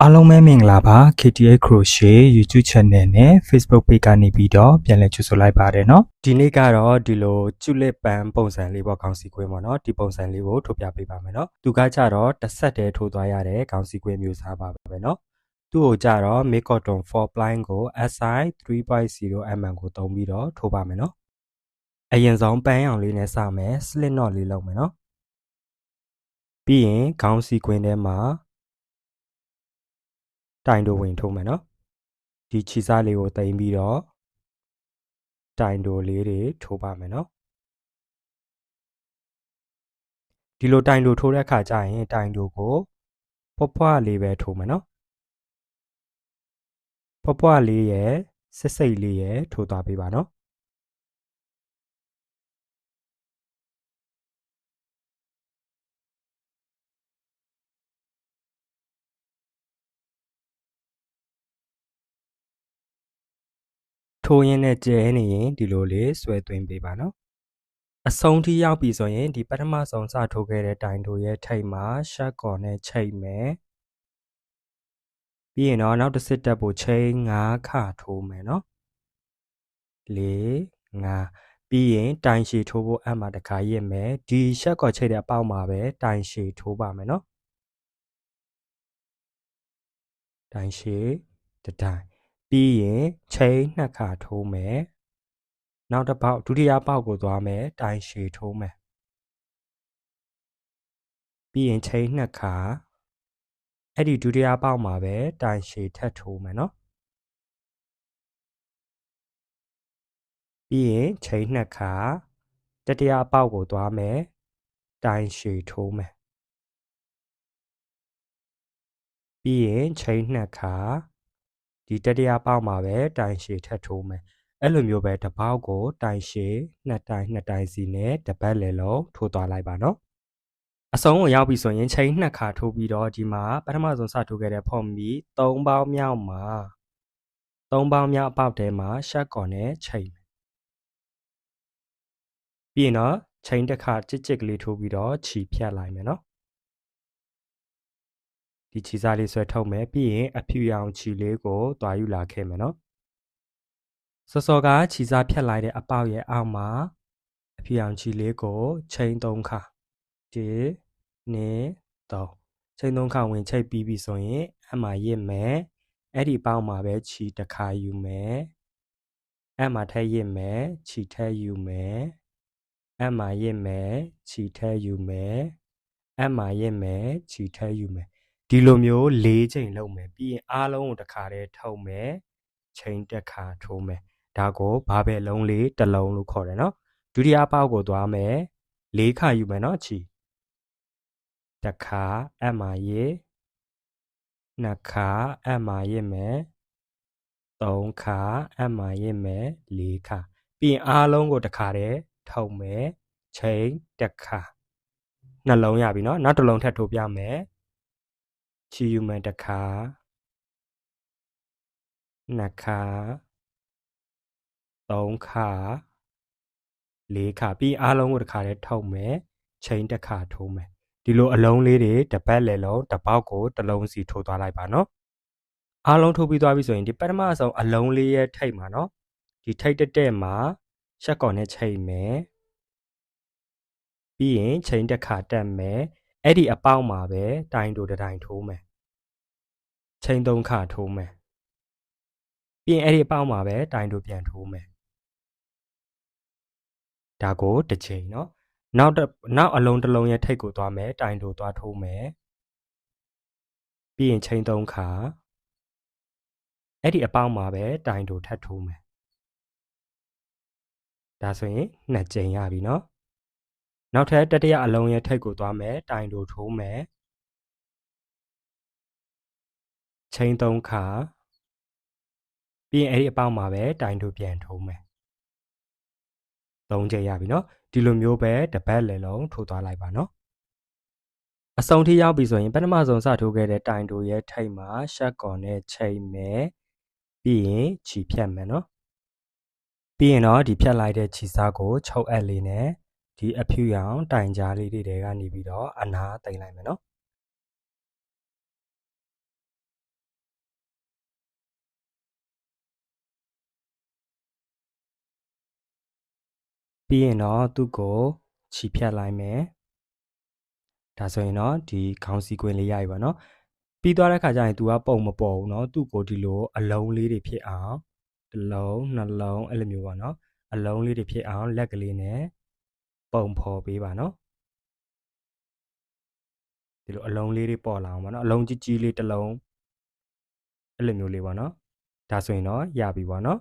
အားလုံးပဲမင်္ဂလာပါ KTA Crochet YouTube Channel နဲ့ Facebook Page ကနေပြီးတော့ပြန်လည်ကြိုဆိုလိုက်ပါတယ်เนาะဒီနေ့ကတော့ဒီလိုကျုလစ်ပန်ပုံစံလေးပေါ့ခေါင်းစီကွင်းပေါ့เนาะဒီပုံစံလေးကိုထုတ်ပြပေးပါမယ်เนาะသူကကြတော့တစ်ဆက်တည်းထိုးသွားရတဲ့ခေါင်းစီကွင်းမျိုးစားပါပဲเนาะသူ့ကိုကြတော့ Make Cotton 4 ply ကို SI 3.0 mm ကိုသုံးပြီးတော့ထိုးပါမယ်เนาะအရင်ဆုံးပန်းအောင်လေးနဲ့စမယ် slit knot လေးလုပ်မယ်เนาะပြီးရင်ခေါင်းစီကွင်းထဲမှာတိုင်တိုဝင်ထိုးမယ်နော်ဒီခြေစားလေးကိုတင်ပြီးတော့တိုင်တိုလေးတွေထိုးပါမယ်နော်ဒီလိုတိုင်တိုထိုးတဲ့အခါကျရင်တိုင်တိုကိုဖွားဖွားလေးပဲထိုးမယ်နော်ဖွားဖွားလေးရဲ့စစ်စိတ်လေးရဲ့ထိုးသွားပေးပါနော်ထိုးရင်းနဲ့ကျဲနေရင်ဒီလိုလေးဆွဲသွင်းပေးပါနော်အဆုံးထိရောက်ပြီဆိုရင်ဒီပထမဆုံးစထိုးခဲ့တဲ့တိုင်တိုရဲ့ထိပ်မှာရှက်ကော်နဲ့ချိတ်မယ်ပြီးရင်တော့နောက်တစ်စစ်တက်ဖို့ချိန်9ခါထိုးမယ်နော်4 5ပြီးရင်တိုင်ရှည်ထိုးဖို့အမှတခါရစ်မယ်ဒီရှက်ကော်ချိတ်တဲ့အပေါက်မှာပဲတိုင်ရှည်ထိုးပါမယ်နော်တိုင်ရှည်တစ်တိုင်ပြီးရင်ချိန်2ခါထိုးမယ်နောက်တစ်ပေါက်ဒုတိယပေါက်ကိုသွားမယ်တိုင်ရှည်ထိုးမယ်ပြီးရင်ချိန်2ခါအဲ့ဒီဒုတိယပေါက်မှာပဲတိုင်ရှည်ထပ်ထိုးမယ်နော်ပြီးရင်ချိန်2ခါတတိယပေါက်ကိုသွားမယ်တိုင်ရှည်ထိုးမယ်ပြီးရင်ချိန်2ခါဒီတတိယပေါက်မှာပဲတိုင်ရှည်ထပ်ထိုးမယ်အဲ့လိုမျိုးပဲတစ်ပေါက်ကိုတိုင်ရှည်2တိုင်စီနဲ့တစ်ပတ်လည်လုံးထိုးသွားလိုက်ပါနော်အဆုံးကိုရောက်ပြီဆိုရင်ချိန်2ခါထိုးပြီးတော့ဒီမှာပထမဆုံးစထိုးခဲ့တဲ့ဖော်မီ3ပေါင်းမြောက်မှာ3ပေါင်းမြောက်အပေါက်ထဲမှာရှက်ကော်နဲ့ချိန်မယ်ပြီးရင်တော့ချိန်တစ်ခါကြစ်ကလေးထိုးပြီးတော့ခြီဖြတ်လိုက်မယ်နော်ဒီခြေစားလေးဆွဲထုတ်မယ်ပြီးရင်အဖြူရောင်ခြီလေးကိုတွားယူလာခဲ့မယ်နော်စောကခြေစားဖြတ်လိုက်တဲ့အပေါက်ရဲ့အောက်မှာအဖြူရောင်ခြီလေးကိုချိန်3ခါ1 2 3ချိန်3ခါဝင်ချိတ်ပြီးပြီဆိုရင်အမှရစ်မယ်အဲ့ဒီပေါက်မှာပဲခြီတစ်ခါယူမယ်အမှထည့်ရစ်မယ်ခြီထည့်ယူမယ်အမှရစ်မယ်ခြီထည့်ယူမယ်အမှရစ်မယ်ခြီထည့်ယူမယ်ဒီလိုမျိုး၄ချိန်လုပ်မယ်ပြီးရင်အားလုံးကိုတစ်ခါတည်းထုတ်မယ်ချိန်တစ်ခါထိုးမယ်ဒါကိုဘာပဲလုံးလေးတစ်လုံးလို့ခေါ်တယ်နော်ဒုတိယပေါက်ကိုသွားမယ်၄ခါယူမယ်နော်ခြီတစ်ခါအမှရစ်2ခါအမှရစ်မယ်3ခါအမှရစ်မယ်4ခါပြီးရင်အားလုံးကိုတစ်ခါတည်းထုတ်မယ်ချိန်တစ်ခါနှလုံးရပြီเนาะနောက်တစ်လုံးထပ်ထိုးပြမယ်ခြီယူမယ်တစ်ခါ2ခါ3ခါ4ခါပြီးအားလုံးကိုတစ်ခါတည်းထုတ်မယ်ချိန်တစ်ခါထိုးမယ်ဒီလိုအလုံးလေးတွေတစ်ပတ်လည်လုံးတစ်ပေါက်ကိုတစ်လုံးစီထိုးသွားလိုက်ပါเนาะအားလုံးထိုးပြီးသွားပြီဆိုရင်ဒီပထမဆုံးအလုံးလေးရဲ့ထိပ်မှာเนาะဒီထိပ်တက်မှာရှက်ကော်နဲ့ချိန်မယ်ပြီးရင်ချိန်တစ်ခါတက်မယ်အဲ့ဒီအပေါက်မှာပဲတိုင်တိုတစ်တိုင်ထိုးမယ်ချိန်3ခါထိုးမယ်ပြီးရင်အဲ့ဒီအပေါက်မှာပဲတိုင်တိုပြန်ထိုးမယ်ဒါကိုတစ်ချိန်เนาะနောက်အလုံးတစ်လုံးရဲ့ထိပ်ကိုသွားမယ်တိုင်တိုသွားထိုးမယ်ပြီးရင်ချိန်3ခါအဲ့ဒီအပေါက်မှာပဲတိုင်တိုထပ်ထိုးမယ်ဒါဆိုရင်2ကြိမ်ရပြီเนาะနောက်ထပ်တတိယအလုံးရဲ့ထိပ်ကိုသွားမယ်တိုင်တိုထိုးမယ်ချိန်3ခါပြီးရင်အဲ့ဒီအပေါက်မှာပဲတိုင်တိုပြန်ထိုးမယ်3ကြိမ်ရပြီเนาะဒီလိုမျိုးပဲတစ်ပတ်လည်လုံးထိုးသွားလိုက်ပါเนาะအဆုံးထိရောက်ပြီဆိုရင်ပထမဆုံးစထိုးခဲ့တဲ့တိုင်တိုရဲ့ထိပ်မှာရှက်ကော်နဲ့ချိန်မယ်ပြီးရင်ခြီဖြတ်မယ်เนาะပြီးရင်တော့ဒီဖြတ်လိုက်တဲ့ခြီစားကိုချုပ်အပ်လေးနဲ့ဒီအဖြူရောင်တိုင်ကြားလေးတွေကနေပြီးတော့အနားသိမ့်လိုက်မယ်เนาะ ပြီးရင်တော့သူ့ကိုခြိဖြတ်လိုက်မယ်ဒါဆိုရင်တော့ဒီခေါင်းစည်းကွင်းလေးရပြီပါเนาะပြီးသွားတဲ့ခါကျရင် तू ကပုံမပေါ်ဘူးเนาะသူ့ကိုဒီလိုအလုံးလေးတွေဖြစ်အောင်တစ်လုံးနှလုံးအဲ့လိုမျိုးပါเนาะအလုံးလေးတွေဖြစ်အောင်လက်ကလေးနဲ့ပုံဖော်ပေးပါเนาะဒီလိုအလုံးလေးတွေပေါ်လာအောင်ပါเนาะအလုံးကြီးကြီးလေးတစ်လုံးအဲ့လိုမျိုးလေးပါเนาะဒါဆိုရင်တော့ရပြီပါเนาะ